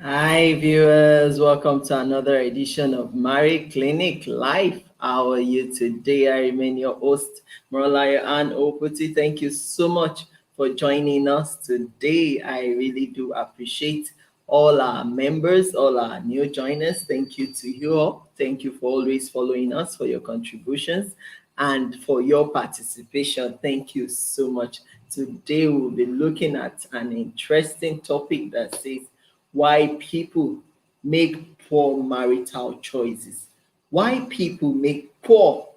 Hi, viewers. Welcome to another edition of Marriage Clinic Live. How are you today? I remain your host, Moralayo Ann Oputi. Thank you so much for joining us today. I really do appreciate all our members, all our new joiners. Thank you to you all. Thank you for always following us, for your contributions, and for your participation. Thank you so much. Today, we'll be looking at an interesting topic that says, why people make poor marital choices. Why people make poor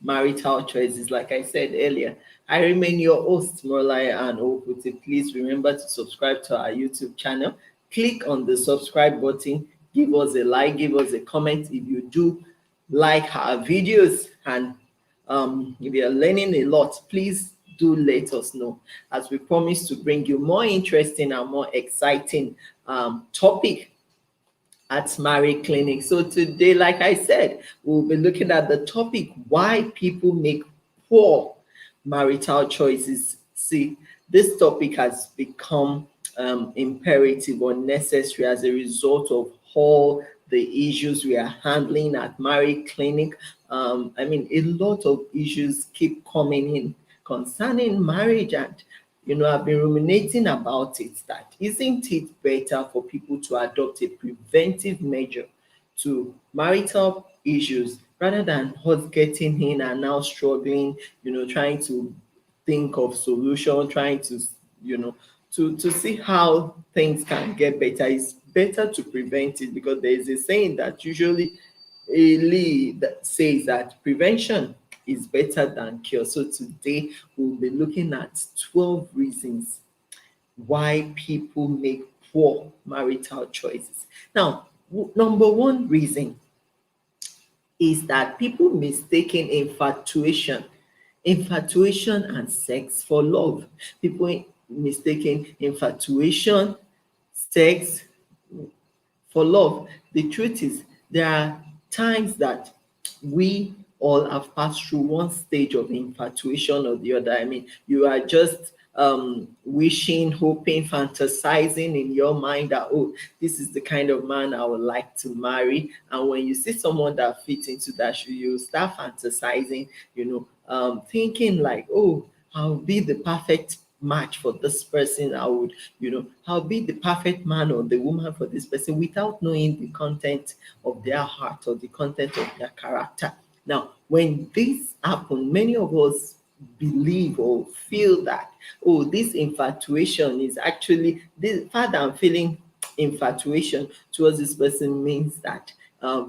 marital choices. Like I said earlier, I remain your host, Morlaya and Oputi. Please remember to subscribe to our YouTube channel. Click on the subscribe button. Give us a like, give us a comment if you do like our videos. And if you're learning a lot, please do let us know, as we promise to bring you more interesting and more exciting topic at Marriage Clinic. So today, like I said, we'll be looking at the topic, why people make poor marital choices. See, this topic has become imperative or necessary as a result of all the issues we are handling at Marriage Clinic. A lot of issues keep coming in concerning marriage, and I've been ruminating about it, that isn't it better for people to adopt a preventive measure to marital issues rather than us getting in and now struggling, trying to think of solution, trying to, to see how things can get better. It's better to prevent it, because there is a saying that usually that says that prevention is better than cure. So today we'll be looking at 12 reasons why people make poor marital choices. Now, number one reason is that people mistaken infatuation and sex for love. People mistaken infatuation, sex for love. The truth is, there are times that we all have passed through one stage of infatuation or the other. You are just wishing, hoping, fantasizing in your mind that, oh, this is the kind of man I would like to marry. And when you see someone that fits into that shoe, you start fantasizing, thinking like, oh, I'll be the perfect match for this person. I'll be the perfect man or the woman for this person, without knowing the content of their heart or the content of their character. Now, when this happens, many of us believe or feel that, oh, this infatuation is actually, this fact that I'm feeling infatuation towards this person means that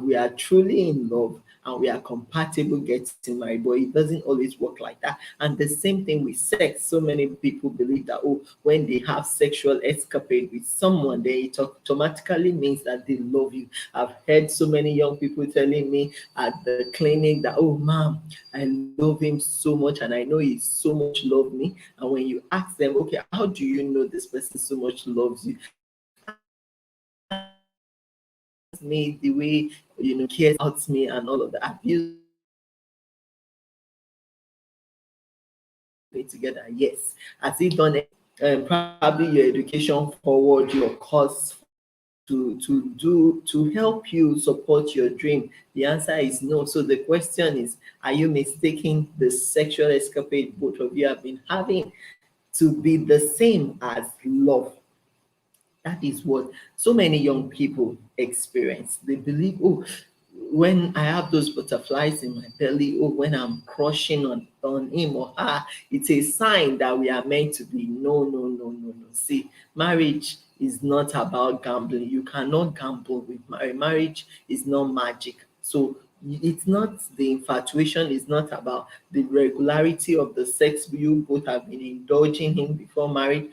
we are truly in love and we are compatible getting married, but it doesn't always work like that. And the same thing with sex. So many people believe that, oh, when they have sexual escapade with someone, then it automatically means that they love you. I've heard so many young people telling me at the clinic that, oh, ma'am, I love him so much and I know he so much loves me. And when you ask them, okay, how do you know this person so much loves you? Me the way cares about me and all of the abuse together. Yes, has he done it? Probably your education forward, your course to help you support your dream? The answer is no. So the question is, are you mistaking the sexual escapade both of you have been having to be the same as love? That is what so many young people experience. They believe, oh, when I have those butterflies in my belly, or when I'm crushing on him or her, it's a sign that we are meant to be. No, no, no, no, no. See, marriage is not about gambling. You cannot gamble with marriage. Marriage is not magic. So it's not, the infatuation is not about the regularity of the sex you both have been indulging in before marriage,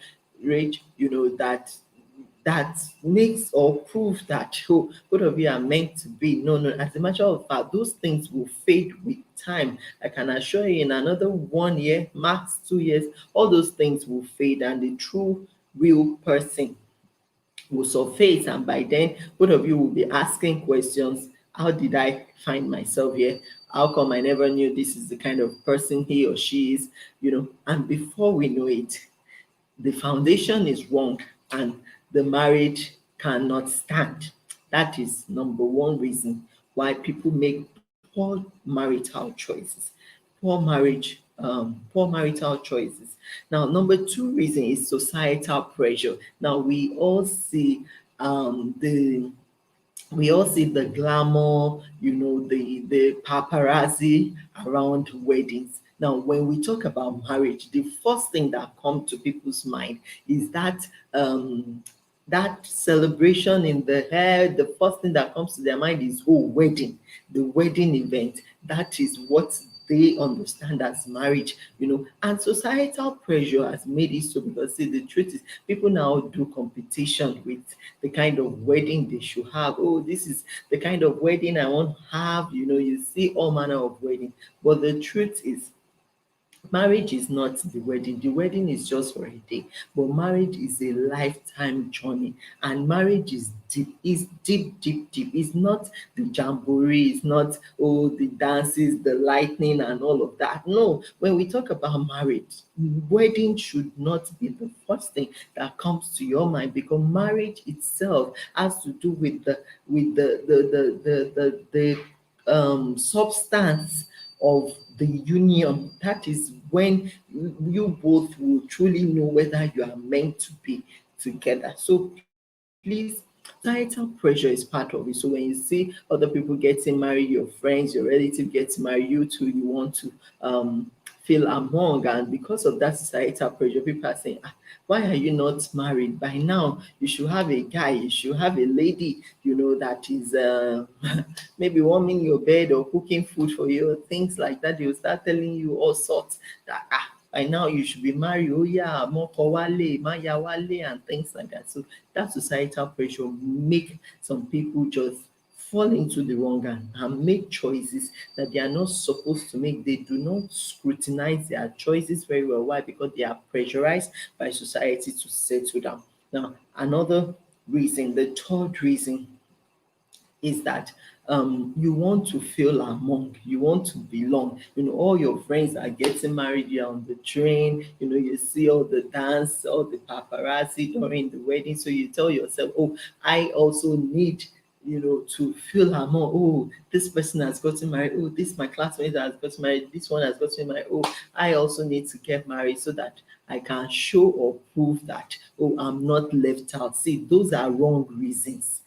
that makes or proves that, oh, both of you are meant to be. No, no. As a matter of fact, those things will fade with time. I can assure you, in another 1 year, max 2 years, all those things will fade, and the true, real person will surface. And by then, both of you will be asking questions. How did I find myself here? How come I never knew this is the kind of person he or she is? And before we know it, the foundation is wrong and the marriage cannot stand. That is number one reason why people make poor marital choices, poor marital choices. Now, number two reason is societal pressure. Now, the we all see the glamour, the paparazzi around weddings. Now, when we talk about marriage, the first thing that comes to people's mind is that celebration in the hair. The first thing that comes to their mind is, oh, wedding, the wedding event. That is what they understand as marriage, and societal pressure has made it so, because see, the truth is people now do competition with the kind of wedding they should have. Oh, this is the kind of wedding I want to have. You see all manner of wedding, but the truth is marriage is not the wedding. The wedding is just for a day, but marriage is a lifetime journey, and marriage is deep, deep. It's not the jamboree, it's not, oh, the dances, the lightning and all of that. No, when we talk about marriage, wedding should not be the first thing that comes to your mind, because marriage itself has to do with the substance of the union. That is when you both will truly know whether you are meant to be together. So please, societal pressure is part of it. So when you see other people getting married, your friends, your relative getting married, you too, you want to feel among. And because of that societal pressure, people are saying, why are you not married? By now, you should have a guy, you should have a lady, that is maybe warming your bed or cooking food for you, things like that. They will start telling you all sorts that, by now you should be married. Oh yeah, moko wale, maya wale, and things like that. So that societal pressure make some people just fall into the wrong hand and make choices that they are not supposed to make. They do not scrutinize their choices very well. Why? Because they are pressurized by society to settle down. Now, another reason, the third reason, is that you want to feel among, you want to belong. All your friends are getting married, you're on the train, you see all the dance, all the paparazzi during the wedding. So you tell yourself, oh, I also need to feel among. Oh, this person has gotten married. Oh, this my classmate has gotten married. This one has gotten married. Oh, I also need to get married so that I can show or prove that, oh, I'm not left out. See, those are wrong reasons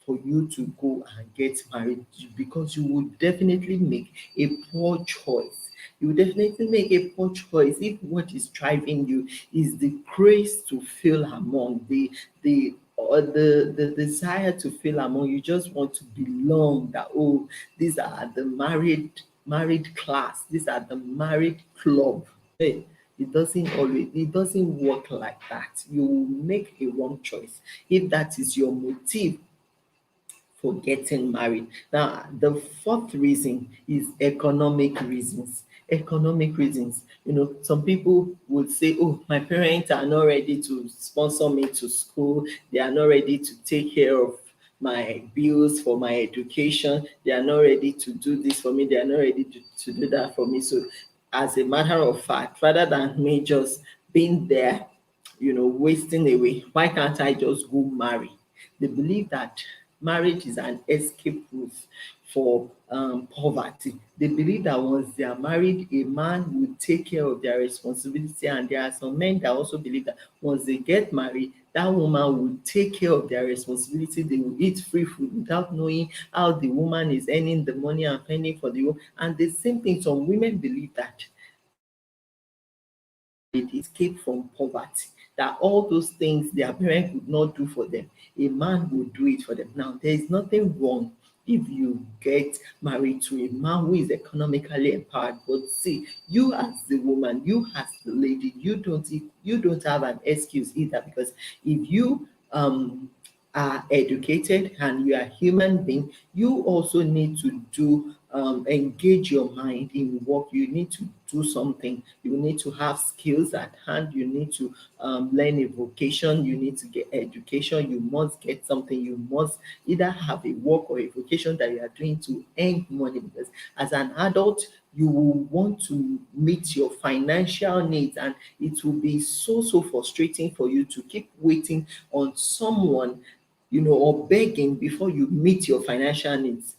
for you to go and get married, because you will definitely make a poor choice. You will definitely make a poor choice if what is driving you is the grace to feel among, the desire to feel among. You just want to belong, that, oh, these are the married class, these are the married club. Hey, it doesn't work like that. You will make a wrong choice if that is your motive for getting married. Now, the fourth reason is economic reasons. Economic reasons. Some people would say, oh, my parents are not ready to sponsor me to school. They are not ready to take care of my bills for my education. They are not ready to do this for me. They are not ready to do that for me. So, as a matter of fact, rather than me just being there, wasting away, why can't I just go marry? They believe that marriage is an escape route for poverty. They believe that once they are married, a man will take care of their responsibility. And there are some men that also believe that once they get married, that woman will take care of their responsibility. They will eat free food without knowing how the woman is earning the money and paying for the home. And the same thing, some women believe that married escape from poverty, that all those things their parents could not do for them, a man will do it for them. Now, there is nothing wrong if you get married to a man who is economically empowered. But see, you as the woman, you as the lady, you don't have an excuse either, because if you are educated and you are a human being, you also need to engage your mind in work. You need to do something. You need to have skills at hand. You need to learn a vocation. You need to get education. You must get something. You must either have a work or a vocation that you are doing to earn money, because as an adult, you will want to meet your financial needs, and it will be so frustrating for you to keep waiting on someone or begging before you meet your financial needs.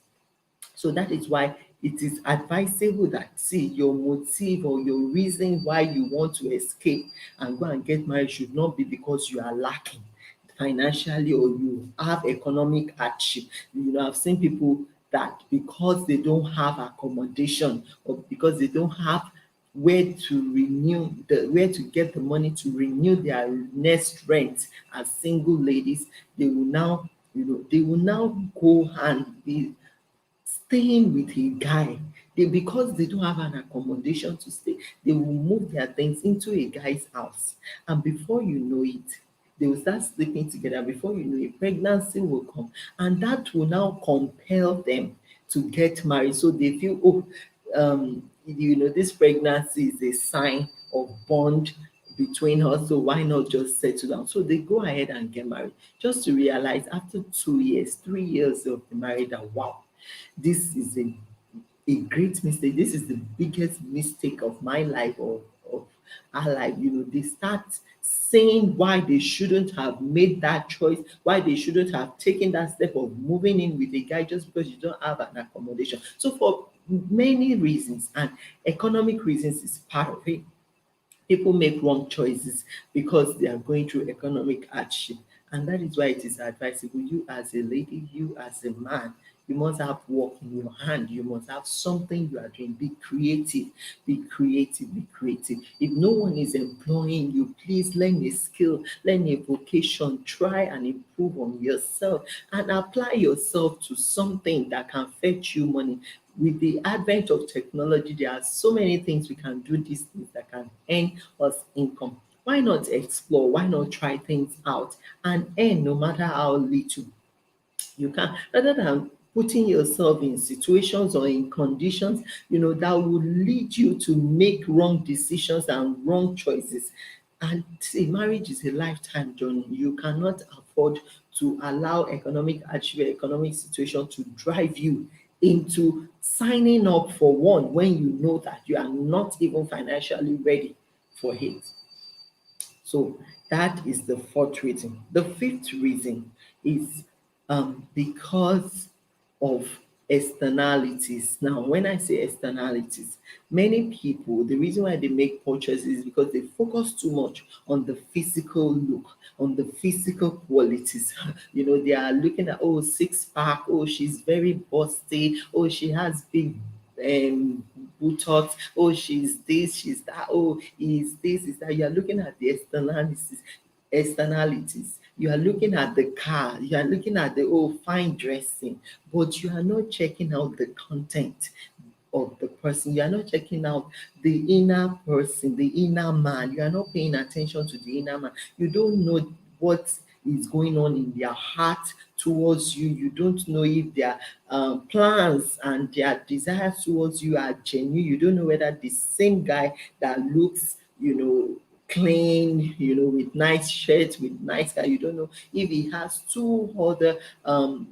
So that is why it is advisable that, see, your motive or your reason why you want to escape and go and get married should not be because you are lacking financially or you have economic hardship. I've seen people that because they don't have accommodation or because they don't have where to get the money to renew their next rent as single ladies, they will now go and be staying with a guy. Because they don't have an accommodation to stay, they will move their things into a guy's house, and before you know it, they will start sleeping together. Before you know it, pregnancy will come, and that will now compel them to get married. So they feel, oh, this pregnancy is a sign of bond between us, so why not just settle down? So they go ahead and get married, just to realize after 2 years, 3 years of the marriage, that wow, this is a great mistake. This is the biggest mistake of my life, or of our life. They start saying why they shouldn't have made that choice, why they shouldn't have taken that step of moving in with a guy just because you don't have an accommodation. So for many reasons, and economic reasons is part of it, people make wrong choices because they are going through economic hardship. And that is why it is advisable, you as a lady, you as a man, you must have work in your hand. You must have something you are doing. Be creative, be creative, be creative. If no one is employing you, please learn a skill, learn a vocation, try and improve on yourself and apply yourself to something that can fetch you money. With the advent of technology, there are so many things we can do these days that can earn us income. Why not explore? Why not try things out and earn no matter how little you can, rather than putting yourself in situations or in conditions that will lead you to make wrong decisions and wrong choices. And see, marriage is a lifetime journey. You cannot afford to allow economic hardship, economic situation to drive you into signing up for one when you know that you are not even financially ready for it. So that is the fourth reason. The fifth reason is because of externalities. Now, when I say externalities, many people, the reason why they make purchases is because they focus too much on the physical look, on the physical qualities. They are looking at, oh, six pack, oh, she's very busty, oh, she has big um buttocks, oh, she's this, she's that, oh, is this, is that. You are looking at the externalities. You are looking at the car, you are looking at the, oh, fine dressing, but you are not checking out the content of the person. You are not checking out the inner person, the inner man. You are not paying attention to the inner man. You don't know what is going on in their heart towards you. You don't know if their plans and their desires towards you are genuine. You don't know whether the same guy that looks, clean, with nice shirts, with nice guy. You don't know if he has two other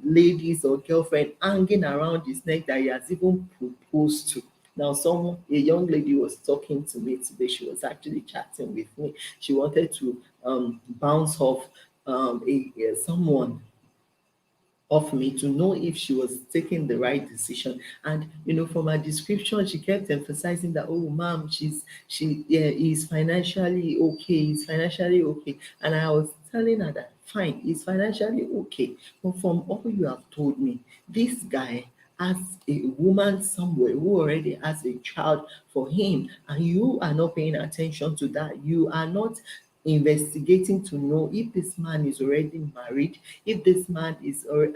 ladies or girlfriend hanging around his neck that he has even proposed to. Now, a young lady was talking to me today. She was actually chatting with me. She wanted to bounce off someone of me to know if she was taking the right decision. And from her description, she kept emphasizing that, oh, mom, she yeah, is financially okay, is financially okay. And I was telling her that fine, is financially okay. But from all you have told me, this guy has a woman somewhere who already has a child for him, and you are not paying attention to that. You are not investigating to know if this man is already married, if this man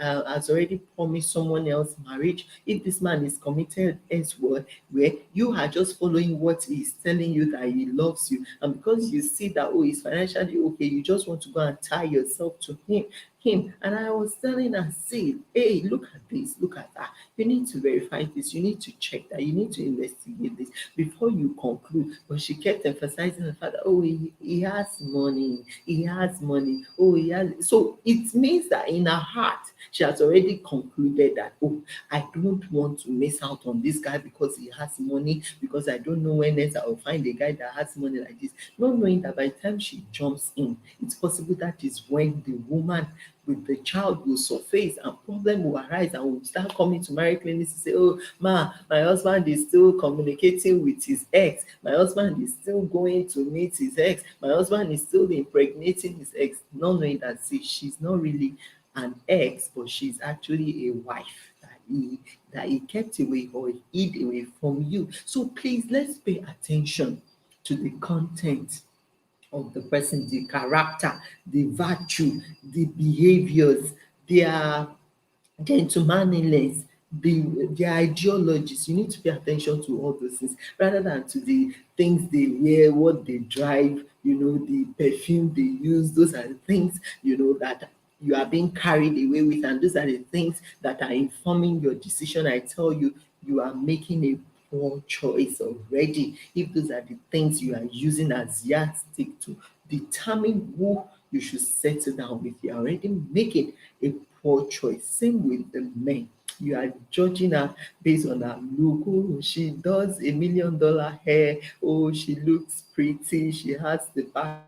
has already promised someone else marriage, if this man is committed elsewhere, where you are just following what he's telling you that he loves you, and because you see that, oh, he's financially okay, you just want to go and tie yourself to him. And I was telling her, see, hey, look at this, look at that. You need to verify this, you need to check that, you need to investigate this before you conclude. But she kept emphasizing the fact that, oh, he has money, he has money, oh, he has. So it means that in her heart, she has already concluded that, oh, I don't want to miss out on this guy because he has money, because I don't know when else I will find a guy that has money like this. Not knowing that by the time she jumps in, it's possible that is when the woman with the child will surface and problem will arise and will start coming to marriage clinics to say, oh, ma, my husband is still communicating with his ex. My husband is still going to meet his ex. My husband is still impregnating his ex. Not knowing that, see, she's not really an ex, but she's actually a wife that he kept away or hid away from you. So please, let's pay attention to the content of the person, the character, the virtue, the behaviors, their gentlemanliness, their ideologies. You need to pay attention to all those things rather than to the things they wear, what they drive, the perfume they use. Those are the things, that you are being carried away with, and those are the things that are informing your decision. I tell you, you are making a poor choice already if those are the things you are using as yardstick to determine who you should settle down with. You are already making a poor choice. Same with the men. You are judging her based on her look. Oh, she does $1 million hair. Oh, she looks pretty. She has the backside.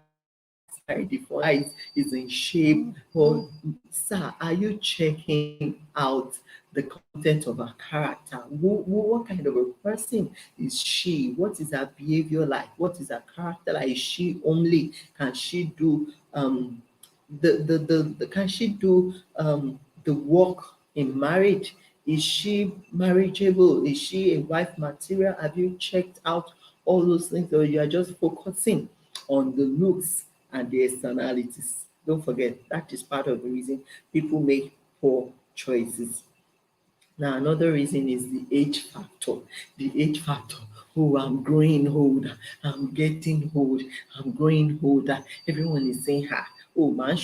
The front eyes is in shape. But, sir, are you checking out the content of her character? What kind of a person is she? What is her behavior like? What is her character like? Is she only? Can she do can she do the work in marriage? Is she marriageable? Is she a wife material? Have you checked out all those things, or you are just focusing on the looks and the externalities? Don't forget, that is part of the reason people make poor choices. Now, another reason is the age factor. The age factor. Oh, I'm growing old. I'm getting old. I'm growing older. Everyone is saying, oh, man,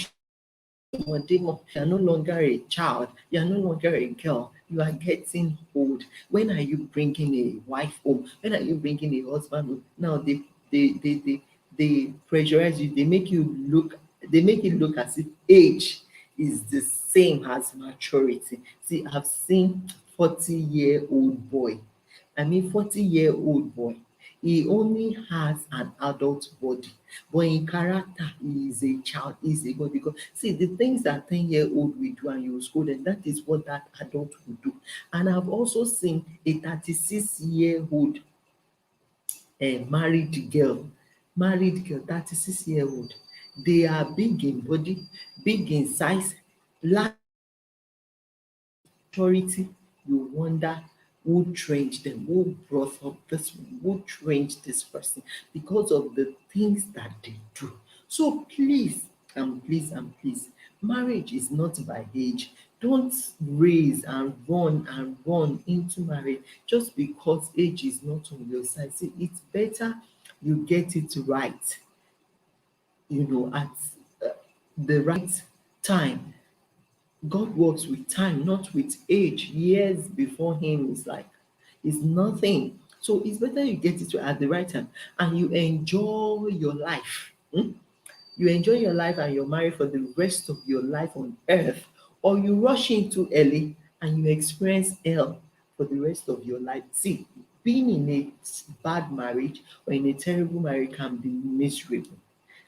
you're no longer a child. You're no longer a girl. You are getting old. When are you bringing a wife home? When are you bringing a husband home? Now, they pressurize you. They make it look as if age is the same as maturity. See, I've seen 40-year-old boy. I mean, 40-year-old boy. He only has an adult body, but in character, he is a child, he is a boy. Because see, the things that 10-year-old will do and you will scold them, that is what that adult will do. And I've also seen a 36-year-old married girl, 36-year-old. They are big in body, big in size, maturity. You wonder who trained them, who brought up this one, who trained this person because of the things that they do. So please, and please, marriage is not by age. Don't raise and run into marriage just because age is not on your side. See, it's better you get it right, at the right time. God works with time, not with age. Years before him is nothing. So it's better you get it at the right time and you enjoy your life. You enjoy your life and you're married for the rest of your life on earth, or you rush into early and you experience hell for the rest of your life. See, being in a bad marriage or in a terrible marriage can be miserable.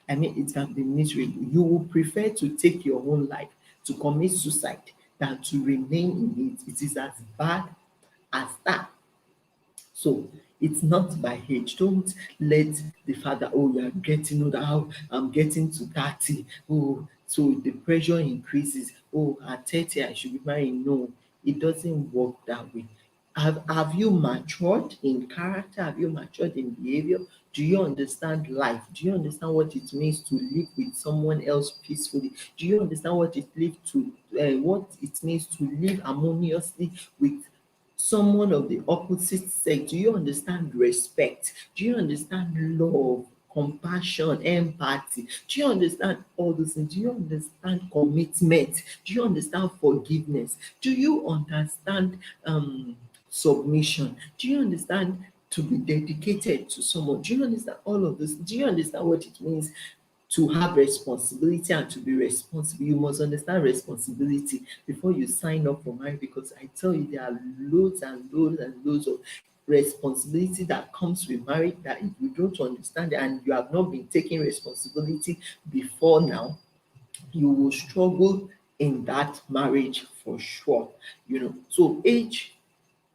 I mean, it can be miserable. You will prefer to take your own life, to commit suicide, than to remain in it. It is as bad as that. So it's not by age. Don't let the father, oh, you are getting older, oh, I'm getting to 30. Oh, so the pressure increases. Oh, at 30, I should be married. No, it doesn't work that way. Have you matured in character? Have you matured in behavior? Do you understand life? Do you understand what it means to live with someone else peacefully? Do you understand what it means to live harmoniously with someone of the opposite sex? Do you understand respect? Do you understand love, compassion, empathy? Do you understand all those things? Do you understand commitment? Do you understand forgiveness? Do you understand submission? Do you understand to be dedicated to someone? Do you understand all of this? Do you understand what it means to have responsibility and to be responsible? You must understand responsibility before you sign up for marriage, because I tell you, there are loads and loads and loads of responsibility that comes with marriage that if you don't understand and you have not been taking responsibility before now, you will struggle in that marriage for sure. So age,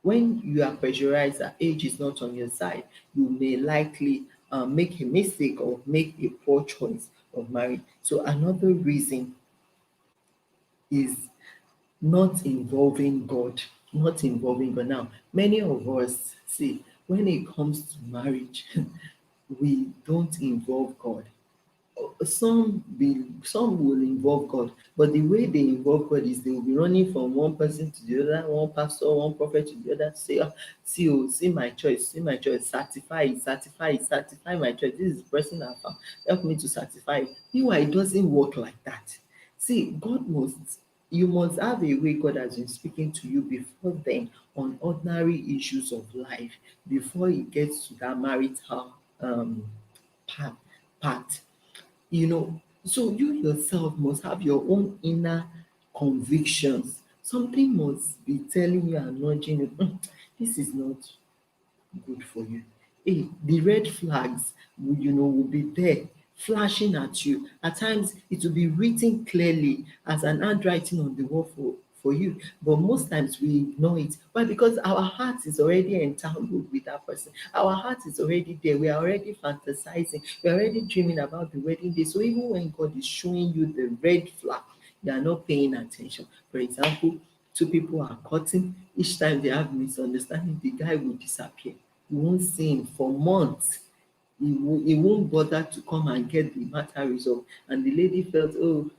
when you are pressurized that age is not on your side, you may likely make a mistake or make a poor choice of marriage. So another reason is not involving God. Not involving God. Now, many of us see when it comes to marriage, we don't involve God. Some will involve God, but the way they involve God is they will be running from one person to the other, one pastor, one prophet to the other, say, see, oh, see my choice, certify it, certify it, certify my choice. This is the person I found. Help me to certify it. Meanwhile, it doesn't work like that. See, you must have a way God has been speaking to you before then on ordinary issues of life before it gets to that marital part. part so you yourself must have your own inner convictions. Something must be telling you and nudging you, this is not good for you. The red flags will be there flashing at you. At times it will be written clearly as an handwriting on the wall for you, but most times we ignore it. Why? Because our heart is already entangled with that person. Our heart is already there. We are already fantasizing. We are already dreaming about the wedding day. So even when God is showing you the red flag, you are not paying attention. For example, two people are cutting. Each time they have misunderstanding, the guy will disappear. You won't see him for months. He won't bother to come and get the matter resolved. And the lady felt, oh,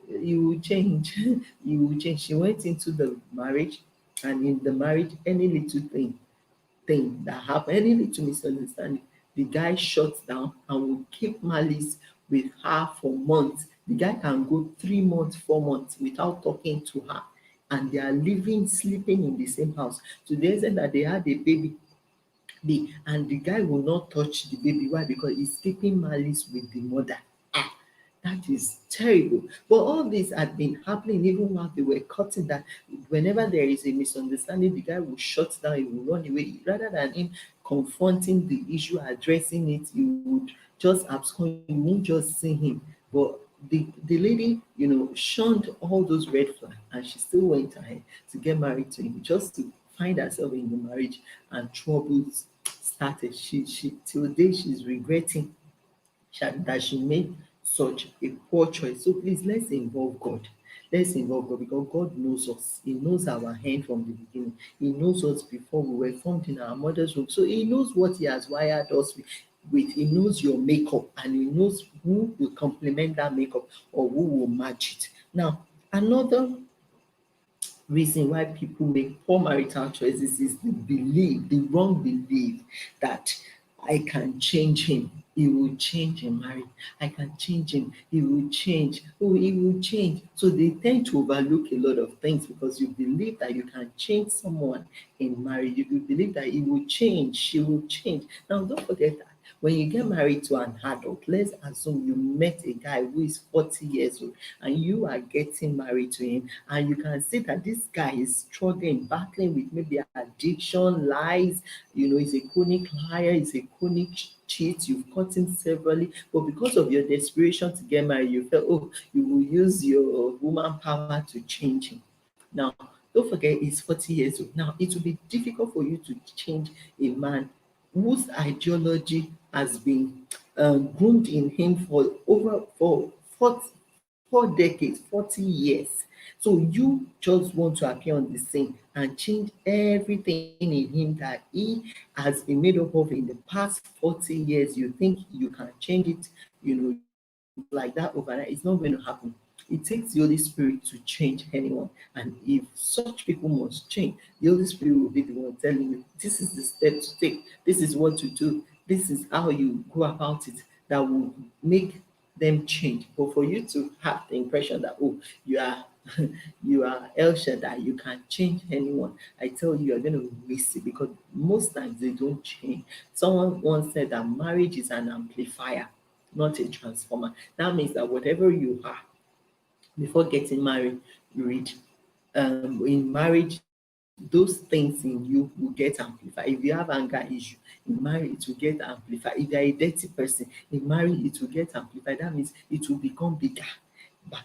you will change. You will change. She went into the marriage, and in the marriage, any little thing that happened, any little misunderstanding, the guy shuts down and will keep malice with her for months. The guy can go 3 months, 4 months without talking to her. And they are living, sleeping in the same house. To the extent that they had a baby and the guy will not touch the baby. Why? Because he's keeping malice with the mother. Ah, that is terrible. But all this had been happening even while they were cutting, that whenever there is a misunderstanding, the guy will shut down, he will run away. Rather than him confronting the issue, addressing it, he would just abscond, you won't just see him. But the lady, shunned all those red flags, and she still went ahead to get married to him just to find herself in the marriage, and troubles started. She till date she's regretting that she made such a poor choice. So please, let's involve God. Let's involve God, because God knows us. He knows our hand from the beginning. He knows us before we were formed in our mother's womb. So He knows what He has wired us with. He knows your makeup, and He knows who will complement that makeup or who will match it. Now, another reason why people make poor marital choices is the wrong belief that I can change him. He will change in marriage. I can change him. He will change. Oh, he will change. So they tend to overlook a lot of things because you believe that you can change someone in marriage. You believe that he will change. She will change. Now, don't forget that when you get married to an adult, let's assume you met a guy who is 40 years old and you are getting married to him, and you can see that this guy is struggling, battling with maybe addiction, lies, he's a chronic liar, he's a chronic cheat, you've caught him severally, but because of your desperation to get married, you felt, oh, you will use your woman power to change him. Now, don't forget, he's 40 years old. Now, it will be difficult for you to change a man whose ideology has been groomed in him for over for 40, 4 decades, 40 years. So you just want to appear on the scene and change everything in him that he has been made up of in the past 40 years. You think you can change it, just like that overnight. It's not going to happen. It takes the Holy Spirit to change anyone. And if such people must change, the Holy Spirit will be the one telling you, this is the step to take, this is what to do, this is how you go about it, that will make them change. But for you to have the impression that, oh, you are you are El Shaddai, you can change anyone, I tell you, you're going to waste it, because most times they don't change. Someone once said that marriage is an amplifier, not a transformer. That means that whatever you are before getting married, you read in marriage, those things in you will get amplified. If you have anger issue in marriage, it will get amplified. If you're a dirty person in marriage, it will get amplified. That means it will become bigger. But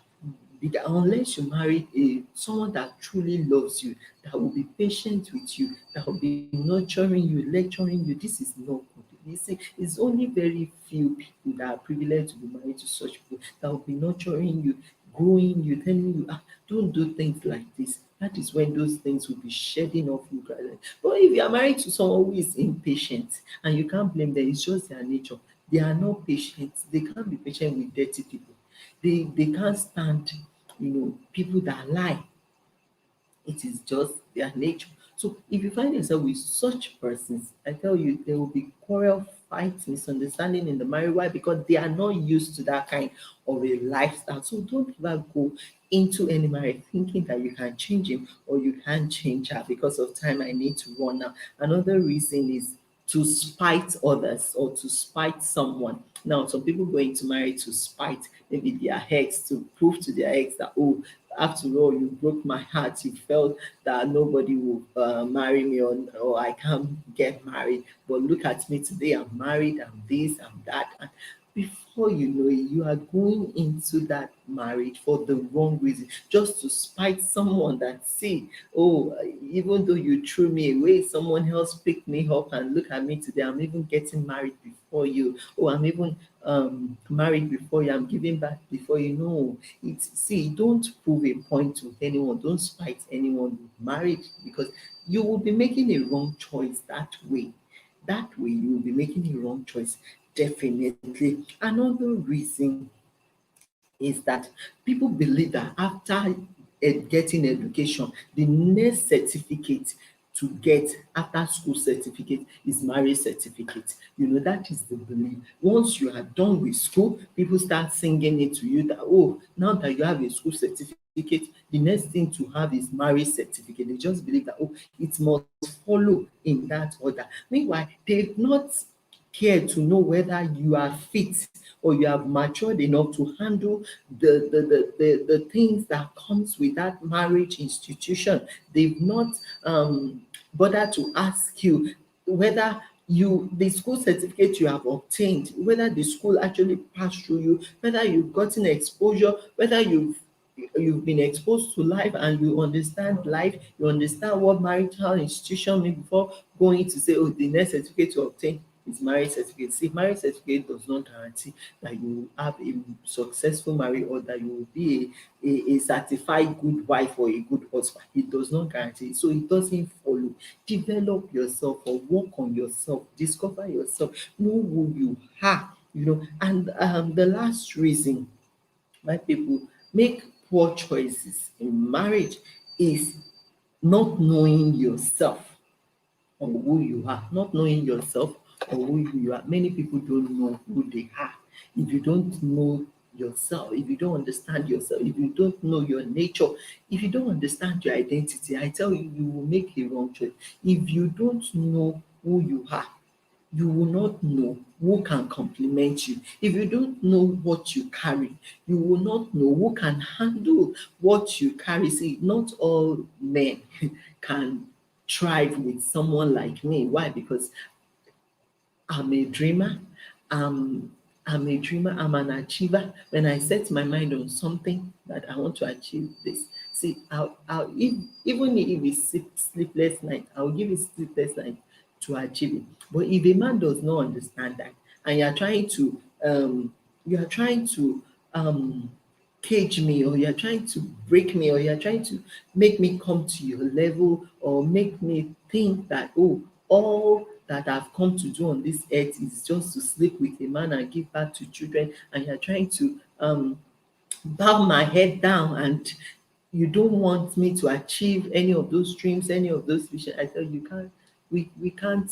Unless you marry someone that truly loves you, that will be patient with you, that will be nurturing you, lecturing you, this is not good. You see, it's only very few people that are privileged to be married to such people that will be nurturing you, growing you, telling you, don't do things like this. That is when those things will be shedding off you gradually. But if you are married to someone who is impatient, and you can't blame them, it's just their nature. They are not patient. They can't be patient with dirty people. They can't stand, people that lie. It is just their nature. So if you find yourself with such persons, I tell you, there will be quarrel, fight, misunderstanding in the marriage. Why? Because they are not used to that kind of a lifestyle. So don't ever go into any marriage thinking that you can change him or you can't change her. Because of time, I need to run now. Another reason is to spite others or to spite someone. Now, some people go into marriage to spite maybe their ex, to prove to their ex that, oh, after all, you broke my heart. You felt that nobody will marry me, or I can't get married. But look at me today. I'm married. I'm this. I'm that. And before you know it, you are going into that marriage for the wrong reason, just to spite someone that, see, oh, even though you threw me away, someone else picked me up, and look at me today. I'm even getting married before you. Oh, I'm even married before you. I'm giving back before you. Know it's, see, don't prove a point to anyone. Don't spite anyone with marriage, because you will be making a wrong choice that way. That way, you will be making a wrong choice. Definitely. Another reason is that people believe that after getting education, the next certificate to get after school certificate is marriage certificate. That is the belief. Once you are done with school, people start singing it to you that, oh, now that you have a school certificate, the next thing to have is marriage certificate. They just believe that, oh, it must follow in that order. Meanwhile, they've not care to know whether you are fit or you have matured enough to handle the things that comes with that marriage institution. They've not bothered to ask you whether the school certificate you have obtained, whether the school actually passed through you, whether you've gotten exposure, whether you've been exposed to life and you understand life, you understand what marital institution mean before going to say, oh, the next certificate to obtain is marriage certificate. See, marriage certificate does not guarantee that you will have a successful marriage or that you will be a certified good wife or a good husband. It does not guarantee it. So it doesn't follow. Develop yourself or work on yourself, discover yourself, know who you are, And the last reason why people make poor choices in marriage is not knowing yourself or who you are, not knowing yourself or who you are. Many people don't know who they are. If you don't know yourself, if you don't understand yourself, if you don't know your nature, if you don't understand your identity, I tell you, you will make a wrong choice. If you don't know who you are, you will not know who can compliment you. If you don't know what you carry, you will not know who can handle what you carry. See, not all men can thrive with someone like me. Why? Because I'm a dreamer. I'm a dreamer. I'm an achiever. When I set my mind on something that I want to achieve this, see, even if it's sleepless night, I'll give it sleepless night to achieve it. But if a man does not understand that, and you are trying to um, cage me, or you're trying to break me, or you're trying to make me come to your level, or make me think that, oh, all that I've come to do on this earth is just to sleep with a man and give birth to children, and you're trying to bow my head down, and you don't want me to achieve any of those dreams, any of those visions. I tell you, we can't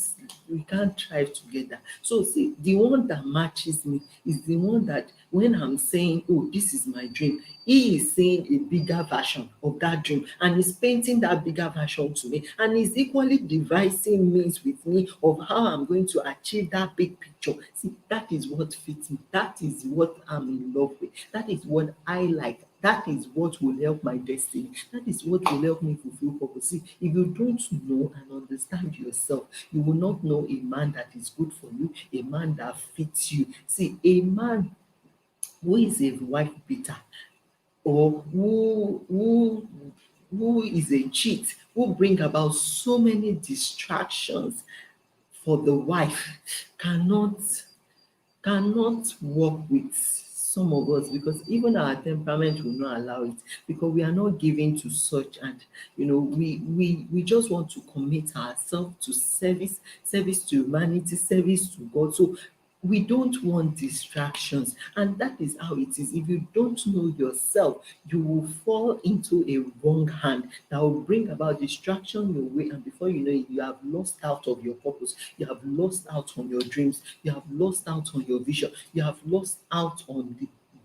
thrive together. So see, the one that matches me is the one that when I'm saying, oh, this is my dream, he is seeing a bigger version of that dream and is painting that bigger version to me, and is equally devising means with me of how I'm going to achieve that big picture. See, that is what fits me. That is what I'm in love with. That is what I like. That is what will help my destiny. That is what will help me fulfill purpose. See, if you don't know and understand yourself, you will not know a man that is good for you, a man that fits you. See, a man who is a wife beater or who is a cheat, who bring about so many distractions for the wife, cannot work with some of us, because even our temperament will not allow it, because we are not given to such. And we just want to commit ourselves to service to humanity, service to God. So we don't want distractions, and that is how it is. If you don't know yourself, you will fall into a wrong hand that will bring about distraction your way, and before you know it, you have lost out of your purpose, you have lost out on your dreams, you have lost out on your vision, you have lost out on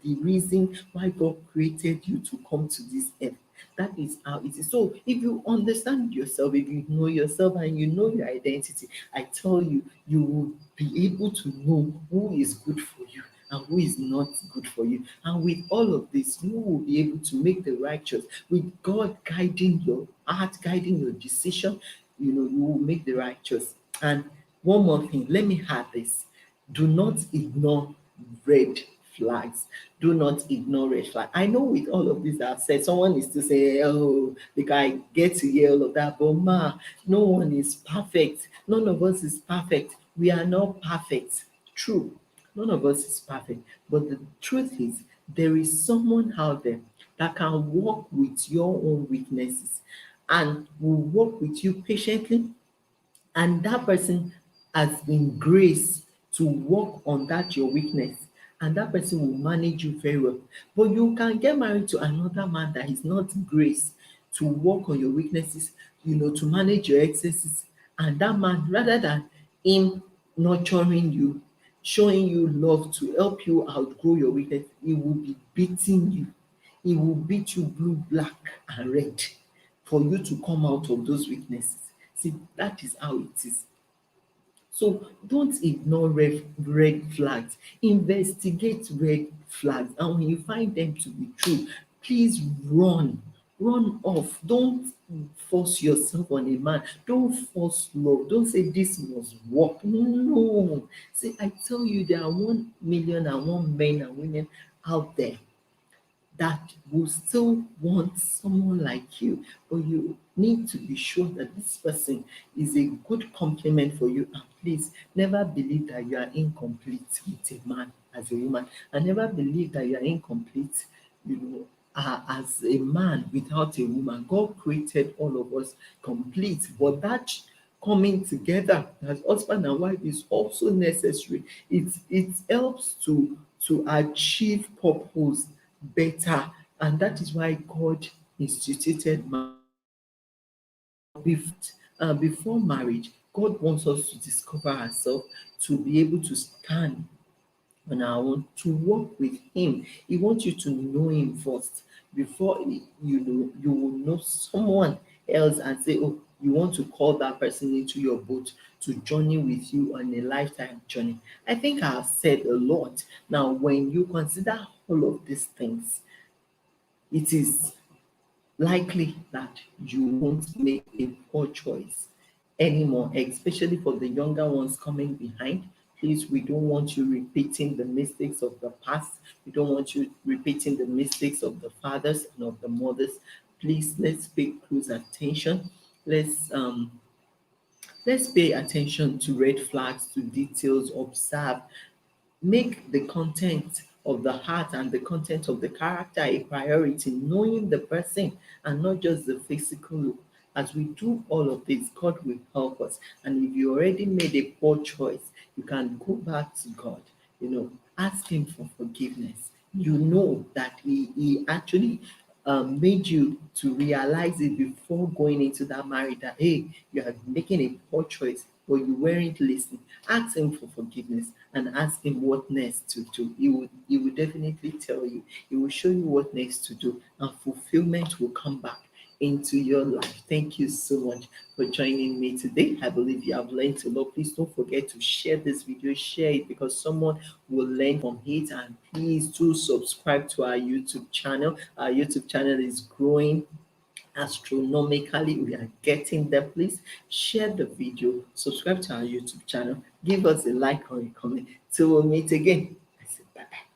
the reason why God created you to come to this earth. That is how it is. So if you understand yourself, if you know yourself and you know your identity, I tell you, you will be able to know who is good for you and who is not good for you. And with all of this, you will be able to make the right choice. With God guiding your heart, guiding your decision, you will make the right choice. And one more thing, let me add this. Do not ignore red flags. Do not ignore red flag. I know with all of this I've said, someone is to say, oh, because I get to hear all of that, but no one is perfect. None of us is perfect. We are not perfect. True. None of us is perfect. But the truth is, there is someone out there that can work with your own weaknesses and will work with you patiently, and that person has been graced to work on that your weakness, and that person will manage you very well. But you can get married to another man that is not graced to work on your weaknesses, to manage your excesses, and that man, rather than him nurturing you, showing you love to help you outgrow your weakness, he will be beating you. He will beat you blue, black, and red for you to come out of those weaknesses. See, that is how it is. So don't ignore red flags. Investigate red flags. And when you find them to be true, please run. Run off. Don't force yourself on a man. Don't force love. Don't say this must work. No. See, I tell you, there are 1,000,001 men and women out there that will still want someone like you, but you need to be sure that this person is a good complement for you. And please never believe that you are incomplete with a man as a woman, and never believe that you are incomplete, as a man without a woman. God created all of us complete, but that coming together as husband and wife is also necessary. It helps to achieve purpose better, and that is why God instituted marriage. Now, before marriage, God wants us to discover ourselves, to be able to stand on our own, to work with Him. He wants you to know Him first before you will know someone else and say, oh, you want to call that person into your boat to journey with you on a lifetime journey. I think I have said a lot. Now, when you consider all of these things, it is likely that you won't make a poor choice anymore, especially for the younger ones coming behind. Please, we don't want you repeating the mistakes of the past. We don't want you repeating the mistakes of the fathers and of the mothers. Please, let's pay close attention. Let's um let's pay attention to red flags, to details, observe. Make the content of the heart and the content of the character a priority, knowing the person and not just the physical look. As we do all of this, God will help us. And if you already made a poor choice, you can go back to God, ask Him for forgiveness. You know that He actually made you to realize it before going into that marriage, that hey, you are making a poor choice, but you weren't listening. Ask Him for forgiveness and ask Him what next to do. He will definitely tell you. He will show you what next to do, and fulfillment will come back into your life. Thank you so much for joining me today. I believe you have learned a lot. Please don't forget to share this video, share it, because someone will learn from it. And please do subscribe to our YouTube channel. Our YouTube channel is growing astronomically. We are getting there. Please share the video, subscribe to our YouTube channel, give us a like or a comment. Till we'll meet again, I say bye bye.